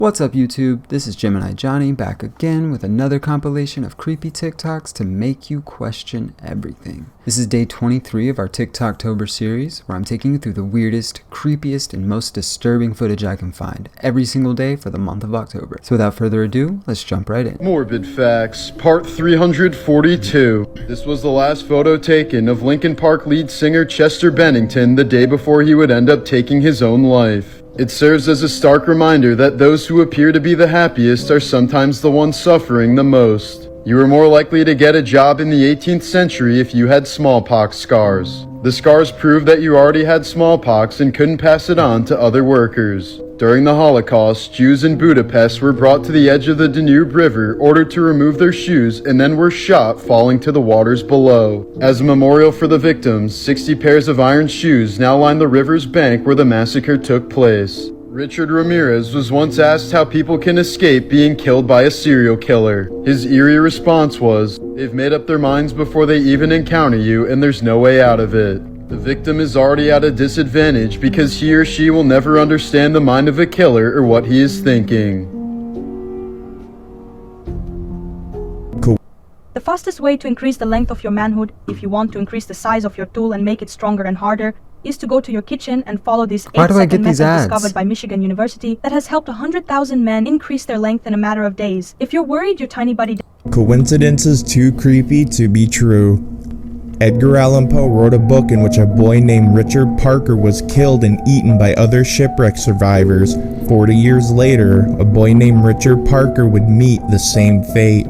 What's up YouTube? This is Gemini Jonny back again with another compilation of creepy TikToks to make you question everything. This is day 23 of our TikToktober series where I'm taking you through the weirdest, creepiest, and most disturbing footage I can find every single day for the month of October. So without further ado, let's jump right in. Morbid Facts, part 342. This was the last photo taken of Linkin Park lead singer Chester Bennington the day before he would end up taking his own life. It serves as a stark reminder that those who appear to be the happiest are sometimes the ones suffering the most. You were more likely to get a job in the 18th century if you had smallpox scars. The scars prove that you already had smallpox and couldn't pass it on to other workers. During the Holocaust, Jews in Budapest were brought to the edge of the Danube River, ordered to remove their shoes, and then were shot, falling to the waters below. As a memorial for the victims, 60 pairs of iron shoes now line the river's bank where the massacre took place. Richard Ramirez was once asked how people can escape being killed by a serial killer. His eerie response was, "They've made up their minds before they even encounter you, and there's no way out of it." The victim is already at a disadvantage because he or she will never understand the mind of a killer or what he is thinking. The fastest way to increase the length of your manhood, if you want to increase the size of your tool and make it stronger and harder, is to go to your kitchen and follow this 8-second method discovered by Michigan University that has helped 100,000 men increase their length in a matter of days. If you're worried your tiny body... Coincidences too creepy to be true. Edgar Allan Poe wrote a book in which a boy named Richard Parker was killed and eaten by other shipwreck survivors. 40 years later, a boy named Richard Parker would meet the same fate.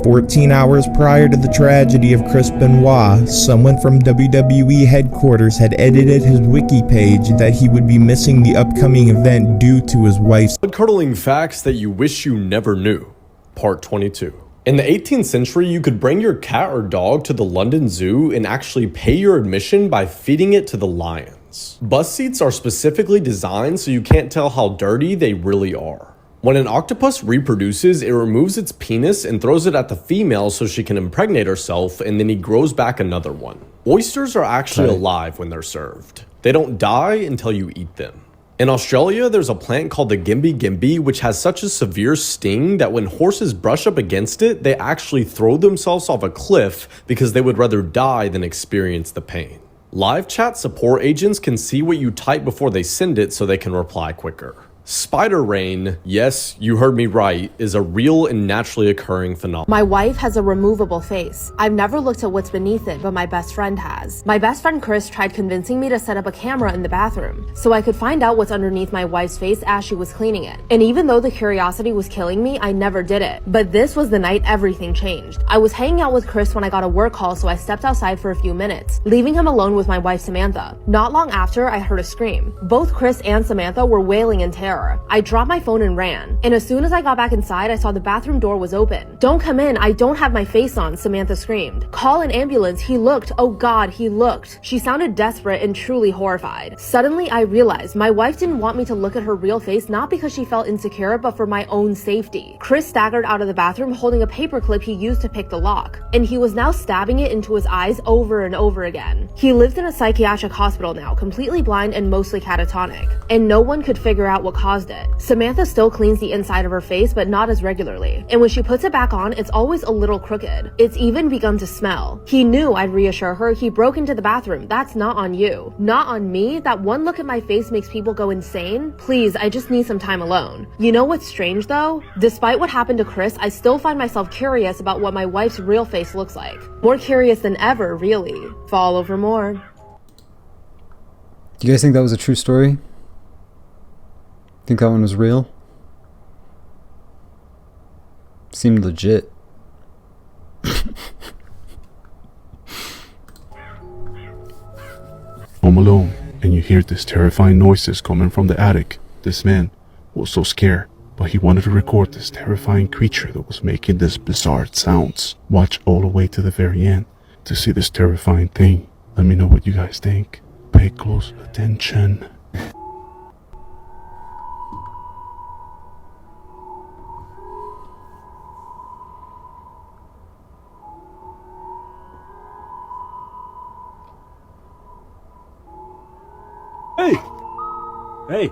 14 hours prior to the tragedy of Chris Benoit, someone from WWE headquarters had edited his wiki page that he would be missing the upcoming event due to his wife's blood-curdling facts that you wish you never knew. Part 22. In the 18th century, you could bring your cat or dog to the London Zoo and actually pay your admission by feeding it to the lions. Bus seats are specifically designed so you can't tell how dirty they really are. When an octopus reproduces, it removes its penis and throws it at the female so she can impregnate herself, and then he grows back another one. Oysters are actually alive when they're served. They don't die until you eat them. In Australia, there's a plant called the gimbi, which has such a severe sting that when horses brush up against it, they actually throw themselves off a cliff because they would rather die than experience the pain. Live chat support agents can see what you type before they send it so they can reply quicker. Spider rain, yes, you heard me right, is a real and naturally occurring phenomenon. My wife has a removable face. I've never looked at what's beneath it, but my best friend has. My best friend Chris tried convincing me to set up a camera in the bathroom so I could find out what's underneath my wife's face as she was cleaning it. And even though the curiosity was killing me, I never did it. But this was the night everything changed. I was hanging out with Chris when I got a work call, so I stepped outside for a few minutes, leaving him alone with my wife Samantha. Not long after, I heard a scream. Both Chris and Samantha were wailing in terror. I dropped my phone and ran. And as soon as I got back inside, I saw the bathroom door was open. "Don't come in, I don't have my face on," Samantha screamed. "Call an ambulance, he looked, oh God, he looked." She sounded desperate and truly horrified. Suddenly, I realized my wife didn't want me to look at her real face, not because she felt insecure, but for my own safety. Chris staggered out of the bathroom holding a paperclip he used to pick the lock, and he was now stabbing it into his eyes over and over again. He lives in a psychiatric hospital now, completely blind and mostly catatonic, and no one could figure out what caused it. Samantha still cleans the inside of her face, but not as regularly. And when she puts it back on, it's always a little crooked. It's even begun to smell. He knew I'd reassure her. He broke into the bathroom. That's not on you. Not on me. That one look at my face makes people go insane. Please, I just need some time alone. You know what's strange though? Despite what happened to Chris, I still find myself curious about what my wife's real face looks like. More curious than ever, really. Follow for more. Do you guys think that was a true story? Think that one was real? Seemed legit. Home alone, and you hear these terrifying noises coming from the attic. This man was so scared, but he wanted to record this terrifying creature that was making these bizarre sounds. Watch all the way to the very end to see this terrifying thing. Let me know what you guys think. Pay close attention. Hey! Hey!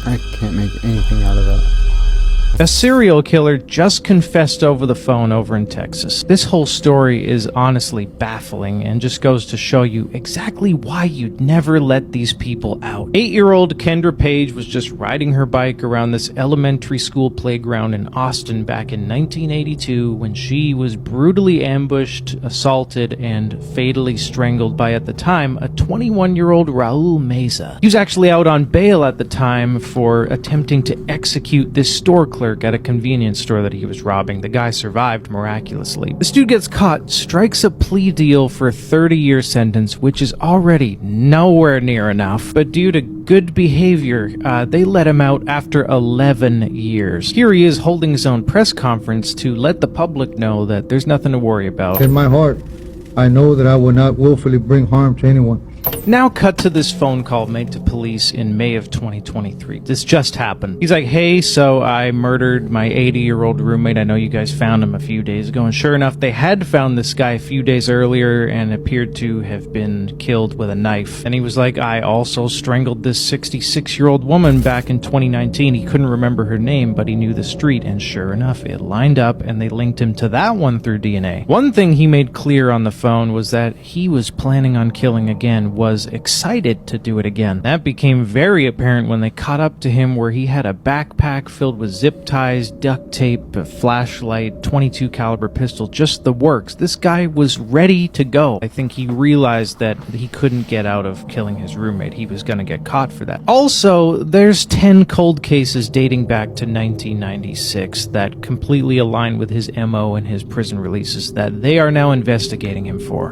I can't make anything out of that. A serial killer just confessed over the phone over in Texas. This whole story is honestly baffling and just goes to show you exactly why you'd never let these people out. 8-year-old Kendra Page was just riding her bike around this elementary school playground in Austin back in 1982 when she was brutally ambushed, assaulted, and fatally strangled by, at the time, a 21-year-old Raul Meza. He was actually out on bail at the time for attempting to execute this store clerk at a convenience store that he was robbing. The guy survived miraculously. This dude gets caught, strikes a plea deal for a 30-year sentence, which is already nowhere near enough, but due to good behavior, they let him out after 11 years. Here he is holding his own press conference to let the public know that there's nothing to worry about. In my heart, I know that I will not willfully bring harm to anyone. Now cut to this phone call made to police in May of 2023. This just happened. He's like, hey, so I murdered my 80-year-old roommate. I know you guys found him a few days ago. And sure enough, they had found this guy a few days earlier and appeared to have been killed with a knife. And he was like, I also strangled this 66-year-old woman back in 2019. He couldn't remember her name, but he knew the street. And sure enough, it lined up and they linked him to that one through DNA. One thing he made clear on the phone was that he was planning on killing again, was excited to do it again. That became very apparent when they caught up to him where he had a backpack filled with zip ties, duct tape, a flashlight, 22 caliber pistol, just the works. This guy was ready to go. I think he realized that he couldn't get out of killing his roommate. He was gonna get caught for that. Also, there's 10 cold cases dating back to 1996 that completely align with his MO and his prison releases that they are now investigating him for.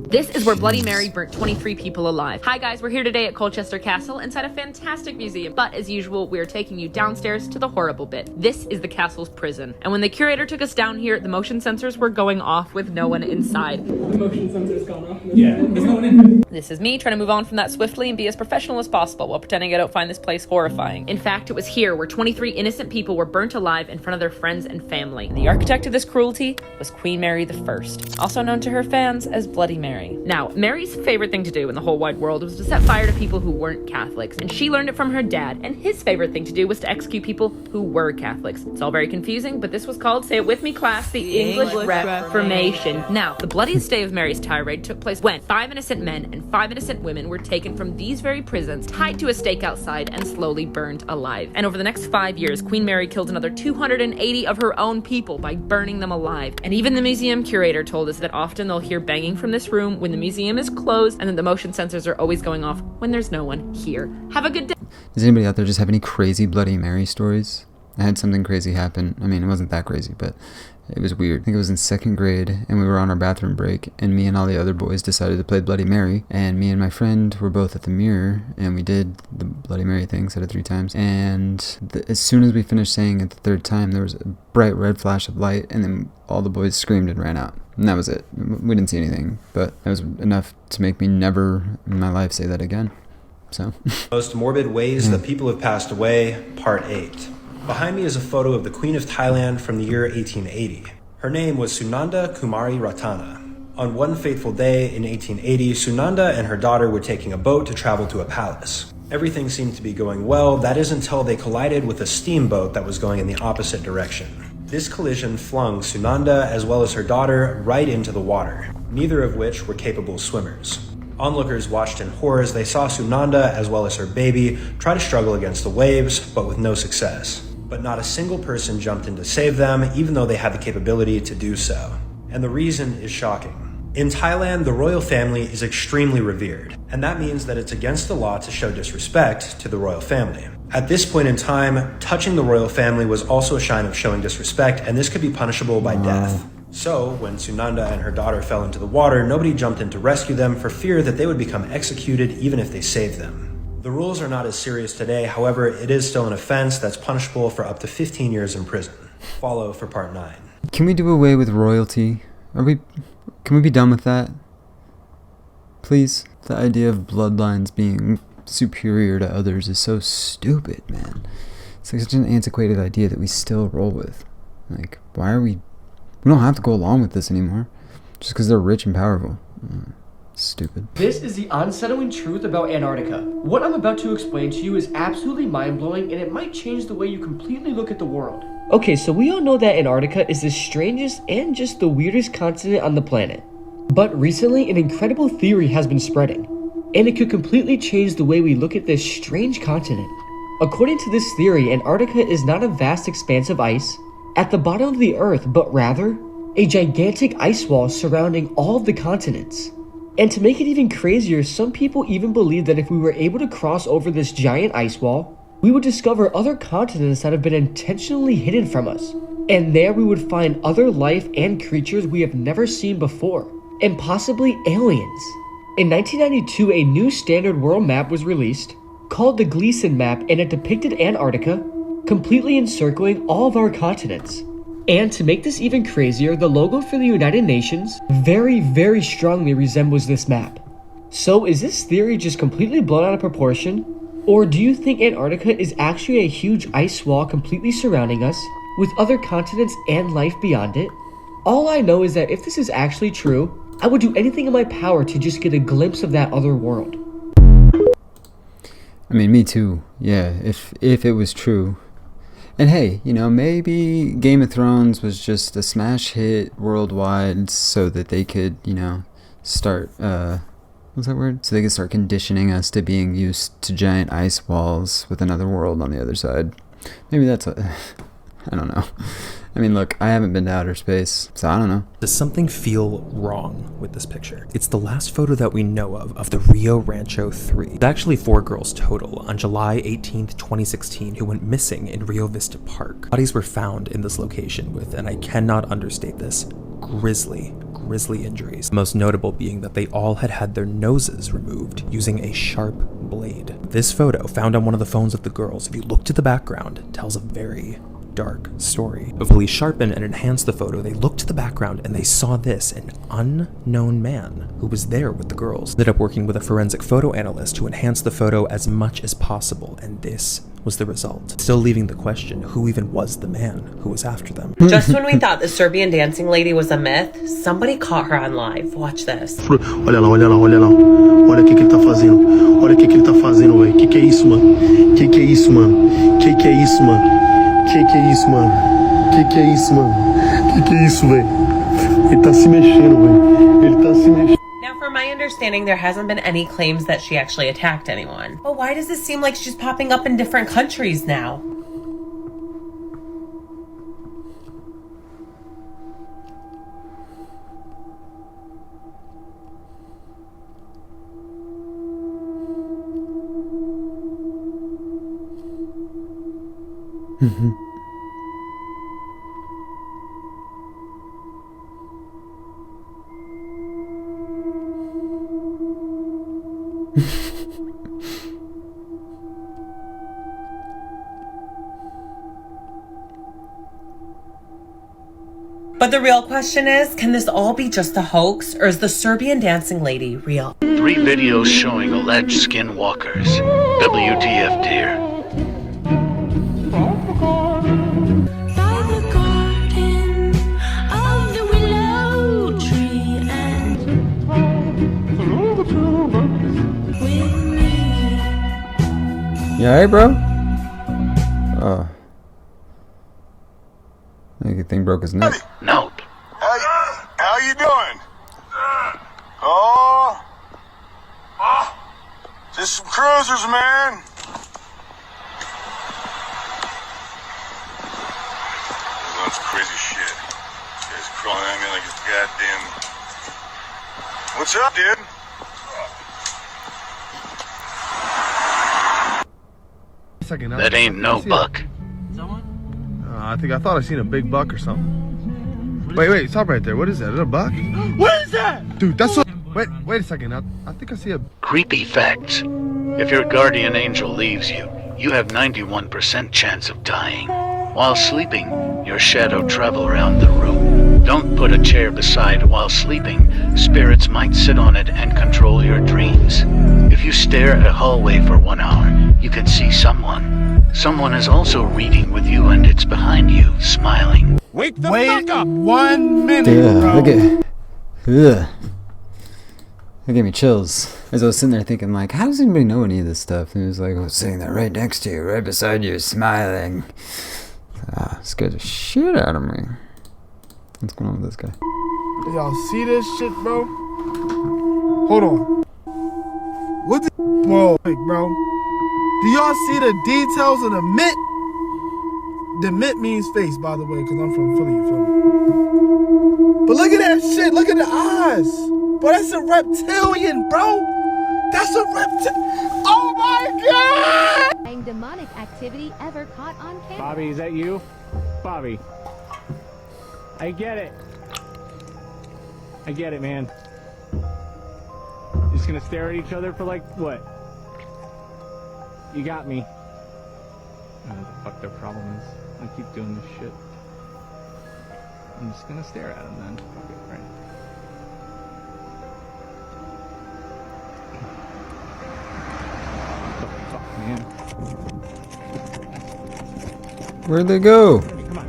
This is where Bloody Mary burnt 23 people alive. Hi guys, we're here today at Colchester Castle inside a fantastic museum. But as usual, we are taking you downstairs to the horrible bit. This is the castle's prison. And when the curator took us down here, the motion sensors were going off with no one inside. The motion sensor's gone off? Yeah, there's no one in here. This is me trying to move on from that swiftly and be as professional as possible while pretending I don't find this place horrifying. In fact, it was here where 23 innocent people were burnt alive in front of their friends and family. And the architect of this cruelty was Queen Mary I, also known to her fans as Bloody Mary. Now, Mary's favorite thing to do in the whole wide world was to set fire to people who weren't Catholics, and she learned it from her dad, and his favorite thing to do was to execute people who were Catholics. It's all very confusing, but this was called, say it with me class, the English Reformation. Now, the bloodiest day of Mary's tirade took place when 5 innocent men and 5 innocent women were taken from these very prisons, tied to a stake outside, and slowly burned alive. And over the next 5 years, Queen Mary killed another 280 of her own people by burning them alive. And even the museum curator told us that often they'll hear banging from this room when the museum is closed, and then the motion sensors are always going off when there's no one here. Have a good day. Does anybody out there just have any crazy Bloody Mary stories? I had something crazy happen. I mean, it wasn't that crazy, but it was weird. I think it was in 2nd grade, and we were on our bathroom break, and me and all the other boys decided to play Bloody Mary, and me and my friend were both at the mirror, and we did the Bloody Mary thing, said it 3 times, and as soon as we finished saying it the 3rd time, there was a bright red flash of light, and then all the boys screamed and ran out. And that was it. We didn't see anything, but that was enough to make me never in my life say that again. So. Most morbid ways that people have passed away, part 8. Behind me is a photo of the Queen of Thailand from the year 1880. Her name was Sunanda Kumari Ratana. On one fateful day in 1880, Sunanda and her daughter were taking a boat to travel to a palace. Everything seemed to be going well, that is until they collided with a steamboat that was going in the opposite direction. This collision flung Sunanda as well as her daughter right into the water, neither of which were capable swimmers. Onlookers watched in horror as they saw Sunanda as well as her baby try to struggle against the waves, but with no success. But not a single person jumped in to save them, even though they had the capability to do so. And the reason is shocking. In Thailand, the royal family is extremely revered, and that means that it's against the law to show disrespect to the royal family. At this point in time, touching the royal family was also a sign of showing disrespect, and this could be punishable by death. So, when Sunanda and her daughter fell into the water, nobody jumped in to rescue them for fear that they would become executed even if they saved them. The rules are not as serious today, however, it is still an offense that's punishable for up to 15 years in prison. Follow for part 9. Can we do away with royalty? Can we be done with that? Please? The idea of bloodlines being superior to others is so stupid, man. It's like such an antiquated idea that we still roll with. Like, why are we don't have to go along with this anymore just because they're rich and powerful. Stupid. This is the unsettling truth about Antarctica. What I'm about to explain to you is absolutely mind-blowing, and it might change the way you completely look at the world. Okay, so we all know that Antarctica is the strangest and just the weirdest continent on the planet. But recently, an incredible theory has been spreading, and it could completely change the way we look at this strange continent. According to this theory, Antarctica is not a vast expanse of ice at the bottom of the Earth, but rather a gigantic ice wall surrounding all of the continents. And to make it even crazier, some people even believe that if we were able to cross over this giant ice wall, we would discover other continents that have been intentionally hidden from us. And there we would find other life and creatures we have never seen before, and possibly aliens. In 1992, a new standard world map was released, called the Gleason map, and it depicted Antarctica completely encircling all of our continents. And to make this even crazier, the logo for the United Nations very, very strongly resembles this map. So is this theory just completely blown out of proportion? Or do you think Antarctica is actually a huge ice wall completely surrounding us, with other continents and life beyond it? All I know is that if this is actually true, I would do anything in my power to just get a glimpse of that other world. I mean, me too. Yeah, if it was true. And hey, you know, maybe Game of Thrones was just a smash hit worldwide so that they could, you know, start, what's that word? So they could start conditioning us to being used to giant ice walls with another world on the other side. Maybe that's I don't know. I mean, look, I haven't been to outer space, so I don't know. Does something feel wrong with this picture? It's the last photo that we know of the Rio Rancho 3. There's actually 4 girls total on July 18th, 2016 who went missing in Rio Vista Park. Bodies were found in this location with, and I cannot understate this, grisly injuries. The most notable being that they all had their noses removed using a sharp blade. This photo, found on one of the phones of the girls, if you look to the background, tells a very dark story. But police sharpened and enhanced the photo. They looked to the background and they saw this, an unknown man who was there with the girls. Ended up working with a forensic photo analyst to enhance the photo as much as possible, and this was the result. Still leaving the question, who even was the man who was after them? Just when we thought the Serbian dancing lady was a myth, somebody caught her on live. Watch this. Olha lá, olha lá, olha lá. Olha o que ele tá fazendo. Olha o que ele tá fazendo, velho. Que é isso, mano? Que é isso, mano? Que é isso, mano? Que é isso, mano? Que é isso, mano? Que é isso, velho? Ele tá se mexendo, velho. Ele tá se mexendo. Now, from my understanding, there hasn't been any claims that she actually attacked anyone. But why does it seem like she's popping up in different countries now? But the real question is, can this all be just a hoax, or is the Serbian dancing lady real? 3 videos showing alleged skinwalkers. WTF, dear. You alright, bro? Oh. I think the thing broke his neck. Nope. How you doing? Oh. Just some cruisers, man. That's crazy shit. This guy's crawling at me like it's goddamn... What's up, dude? That ain't no buck. I thought I seen a big buck or something. Wait, stop right there. What is that? Is it a buck? What is that? Dude, that's so... Wait a second. I think I see a... Creepy facts. If your guardian angel leaves you, you have 91% chance of dying. While sleeping, your shadow travel around the room. Don't put a chair beside while sleeping. Spirits might sit on it and control your dreams. If you stare at a hallway for 1 hour, you can see someone. Someone is also reading with you and it's behind you, smiling. Wake the fuck up! 1 minute, bro. That gave me chills. As I was sitting there thinking, like, how does anybody know any of this stuff? And he was like, oh, sitting there right next to you, right beside you, smiling. Scared the shit out of me. What's going on with this guy? Do y'all see this shit, bro? Hold on. What the... Whoa, bro. Do y'all see the details of the mitt? The mitt means face, by the way, because I'm from Philly, you feel me? But look at that shit. Look at the eyes. Bro, that's a reptilian, bro. That's a reptilian. Oh, my God. Demonic activity ever caught on camera. Bobby, is that you? Bobby. I get it. I get it, man. Just gonna stare at each other for like, what? You got me. I don't know what the fuck their problem is. I keep doing this shit. I'm just gonna stare at them then. Okay, right. What the fuck, man? Where'd they go? Come on.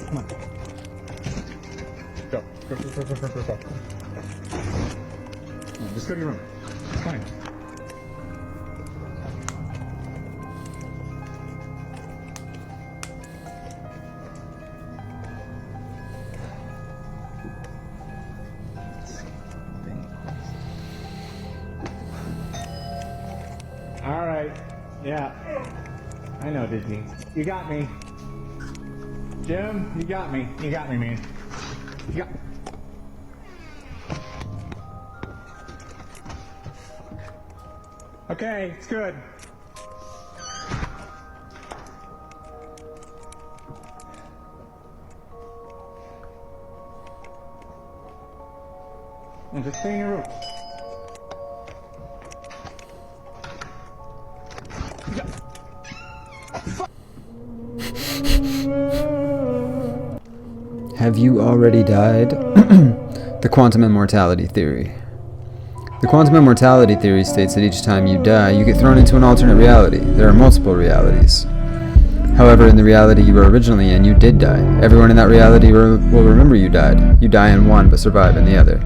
Come on. Go. Just go to your room. It's fine. All right. Yeah. I know, Disney. You got me. Jim, you got me. You got me, man. You got... Okay, it's good. And just stay in your room. Have you already died? The quantum immortality theory. The quantum immortality theory states that each time you die, you get thrown into an alternate reality. There are multiple realities. However, in the reality you were originally in, you did die. Everyone in that reality will remember you died. You die in one, but survive in the other.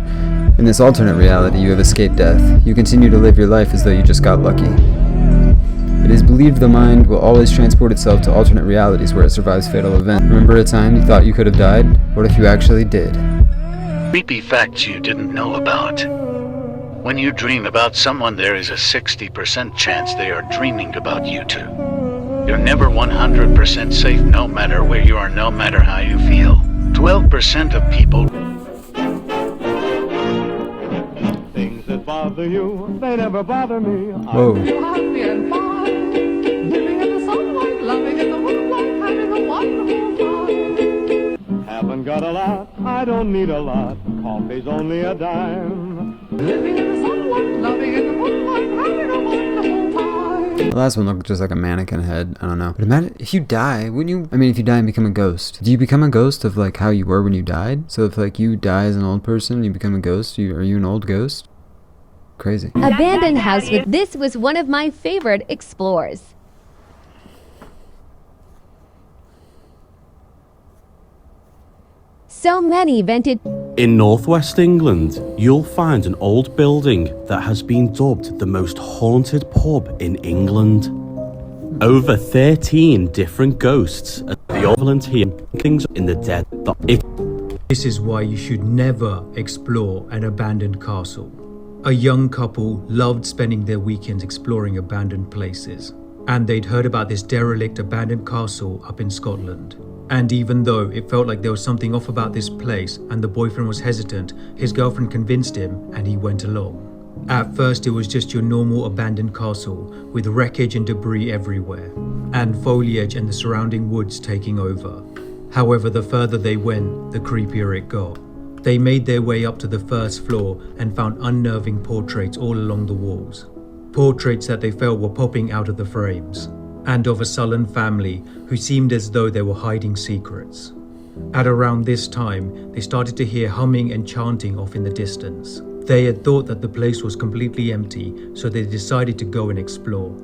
In this alternate reality, you have escaped death. You continue to live your life as though you just got lucky. It is believed the mind will always transport itself to alternate realities where it survives fatal events. Remember a time you thought you could have died? What if you actually did? Creepy facts you didn't know about. When you dream about someone, there is a 60% chance they are dreaming about you too. You're never 100% safe no matter where you are, no matter how you feel. 12% of people... Things that bother you, they never bother me. Whoa. Happy and fine, living in the sunlight, loving in the moonlight, having a wonderful time. Haven't got a lot, I don't need a lot, coffee's only a dime. Living in the sunlight, loving in the moonlight, having a wonderful time. The last one looked just like a mannequin head. I don't know. But imagine if you die, wouldn't you? I mean, if you die and become a ghost, do you become a ghost of like how you were when you died? So if like you die as an old person, you become a ghost. Are you an old ghost? Crazy. Abandoned house with this was one of my favorite explores. So many vented. In northwest England, you'll find an old building that has been dubbed the most haunted pub in England. Over 13 different ghosts are the volunteering things in the dead. This is why you should never explore an abandoned castle. A young couple loved spending their weekends exploring abandoned places, and they'd heard about this derelict abandoned castle up in Scotland. And even though it felt like there was something off about this place and the boyfriend was hesitant, his girlfriend convinced him and he went along. At first it was just your normal abandoned castle with wreckage and debris everywhere, and foliage and the surrounding woods taking over. However, the further they went, the creepier it got. They made their way up to the first floor and found unnerving portraits all along the walls. Portraits that they felt were popping out of the frames, and of a sullen family who seemed as though they were hiding secrets. At around this time, they started to hear humming and chanting off in the distance. They had thought that the place was completely empty, so they decided to go and explore.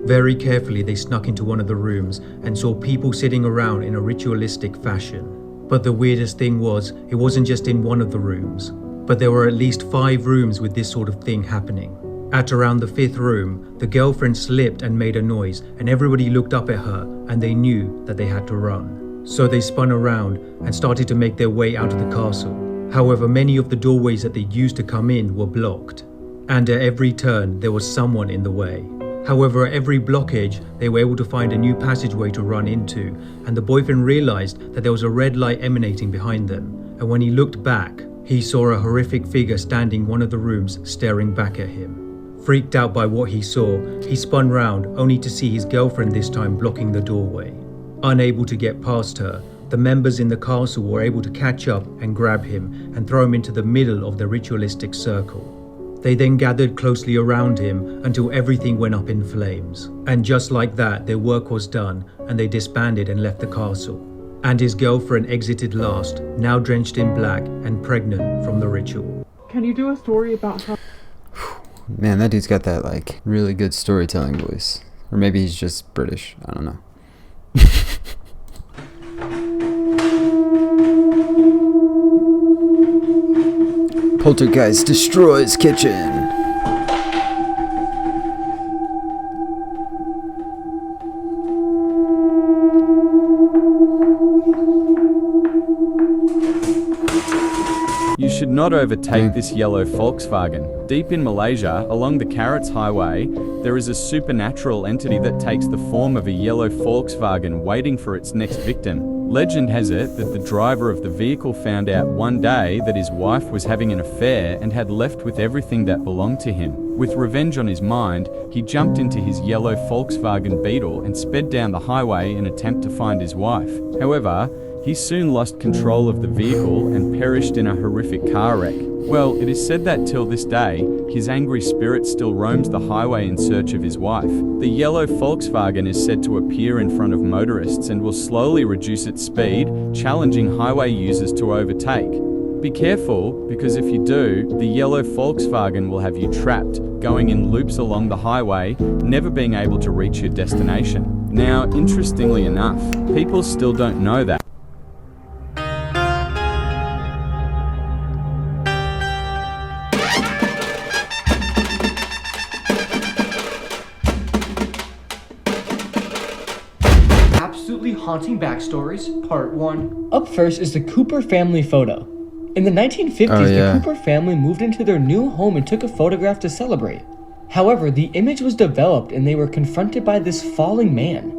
Very carefully, they snuck into one of the rooms and saw people sitting around in a ritualistic fashion. But the weirdest thing was, it wasn't just in one of the rooms, but there were at least 5 rooms with this sort of thing happening. At around the 5th room, the girlfriend slipped and made a noise, and everybody looked up at her and they knew that they had to run. So they spun around and started to make their way out of the castle. However, many of the doorways that they used to come in were blocked, and at every turn there was someone in the way. However, at every blockage, they were able to find a new passageway to run into, and the boyfriend realized that there was a red light emanating behind them, and when he looked back, he saw a horrific figure standing in one of the rooms staring back at him. Freaked out by what he saw, he spun round only to see his girlfriend this time blocking the doorway. Unable to get past her, the members in the castle were able to catch up and grab him and throw him into the middle of the ritualistic circle. They then gathered closely around him until everything went up in flames. And just like that, their work was done and they disbanded and left the castle. And his girlfriend exited last, now drenched in black and pregnant from the ritual. Can you do a story about how... Man, that dude's got that, like, really good storytelling voice. Or maybe he's just British. I don't know. Poltergeist destroys kitchen. You should not overtake this yellow Volkswagen. Deep in Malaysia, along the Carrots Highway, there is a supernatural entity that takes the form of a yellow Volkswagen waiting for its next victim. Legend has it that the driver of the vehicle found out one day that his wife was having an affair and had left with everything that belonged to him. With revenge on his mind, he jumped into his yellow Volkswagen Beetle and sped down the highway in an attempt to find his wife. However, he soon lost control of the vehicle and perished in a horrific car wreck. Well, it is said that till this day, his angry spirit still roams the highway in search of his wife. The yellow Volkswagen is said to appear in front of motorists and will slowly reduce its speed, challenging highway users to overtake. Be careful, because if you do, the yellow Volkswagen will have you trapped, going in loops along the highway, never being able to reach your destination. Now, interestingly enough, people still don't know that. Absolutely Haunting Backstories, Part 1. Up first is the Cooper family photo. In the 1950s, the Cooper family moved into their new home and took a photograph to celebrate. However, the image was developed and they were confronted by this falling man,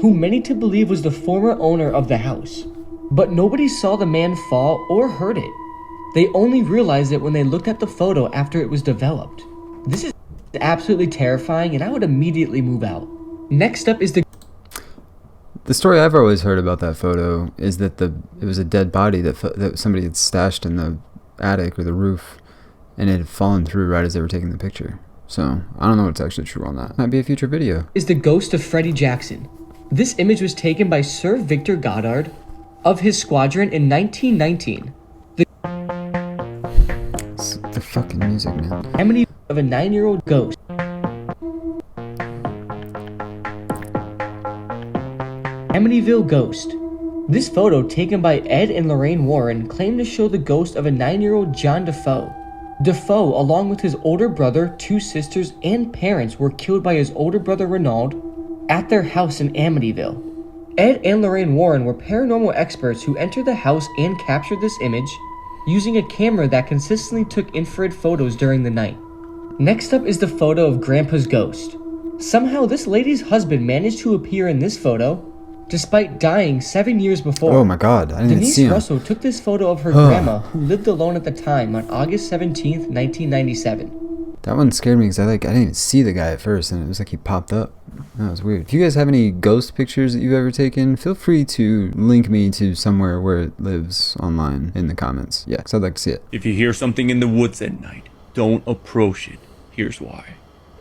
who many to believe was the former owner of the house. But nobody saw the man fall or heard it. They only realized it when they looked at the photo after it was developed. This is absolutely terrifying and I would immediately move out. Next up is The story I've always heard about that photo is that it was a dead body that somebody had stashed in the attic or the roof, and it had fallen through right as they were taking the picture. So I don't know what's actually true on that. Might be a future video. Is the ghost of Freddie Jackson. This image was taken by Sir Victor Goddard of his squadron in 1919. The fucking music, man. Amity of a 9-year-old ghost. Amityville Ghost. This photo, taken by Ed and Lorraine Warren, claimed to show the ghost of a 9-year-old John Defoe. Defoe, along with his older brother, 2 sisters, and parents, were killed by his older brother Renaud at their house in Amityville. Ed and Lorraine Warren were paranormal experts who entered the house and captured this image using a camera that consistently took infrared photos during the night. Next up is the photo of Grandpa's ghost. Somehow this lady's husband managed to appear in this photo despite dying 7 years before. Oh my god, I didn't even see him. Denise Russell took this photo of her grandma, who lived alone at the time, on August 17th, 1997. That one scared me because I didn't even see the guy at first, and it was like he popped up. That was weird. If you guys have any ghost pictures that you've ever taken, feel free to link me to somewhere where it lives online in the comments. Yeah, because I'd like to see it. If you hear something in the woods at night, don't approach it. Here's why.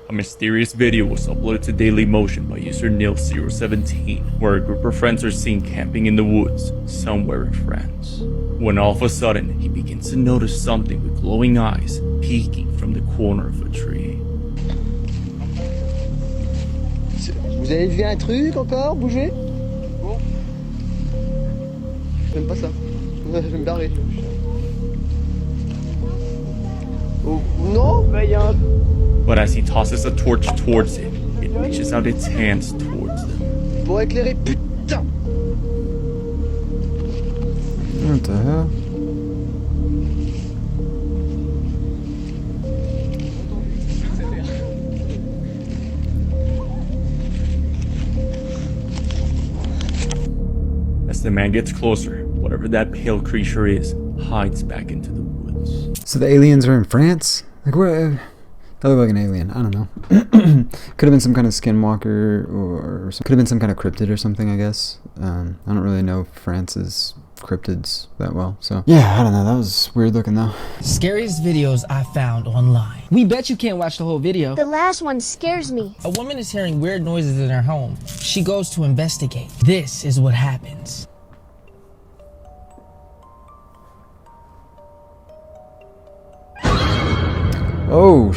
A mysterious video was uploaded to Dailymotion by user Nil017, where a group of friends are seen camping in the woods somewhere in France. When all of a sudden, he begins to notice something with glowing eyes peeking from the corner of a tree. Vous avez vu un truc encore bouger? Bon. J'aime pas ça. Je vais me barrer. Oh, non, mais y a un... But as he tosses a torch towards it, it reaches out its hands towards them. Pour éclairer, putain! What the hell? As the man gets closer, whatever that pale creature is hides back into the woods. So the aliens are in France? Like, where? That looked like an alien. I don't know. Could have been some kind of skinwalker, or could have been some kind of cryptid or something, I guess. I don't really know France's cryptids that well, so yeah, I don't know. That was weird looking though. Scariest videos I found online. We bet you can't watch the whole video. The last one scares me. A woman is hearing weird noises in her home. She goes to investigate. This is what happens. Oh,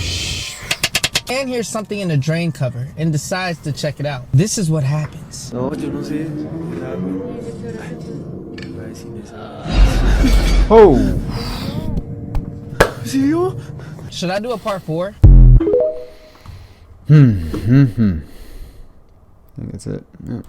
And here's something in a drain cover and decides to check it out. This is what happens. Oh. Should I do a part 4? I think that's it. Yeah.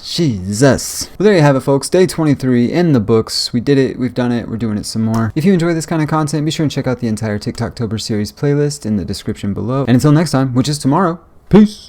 Jesus. Well, there you have it, folks. Day 23 in the books. We did it. We've done it. We're doing it some more. If you enjoy this kind of content, be sure and check out the entire TikToktober series playlist in the description below. And until next time, which is tomorrow, peace.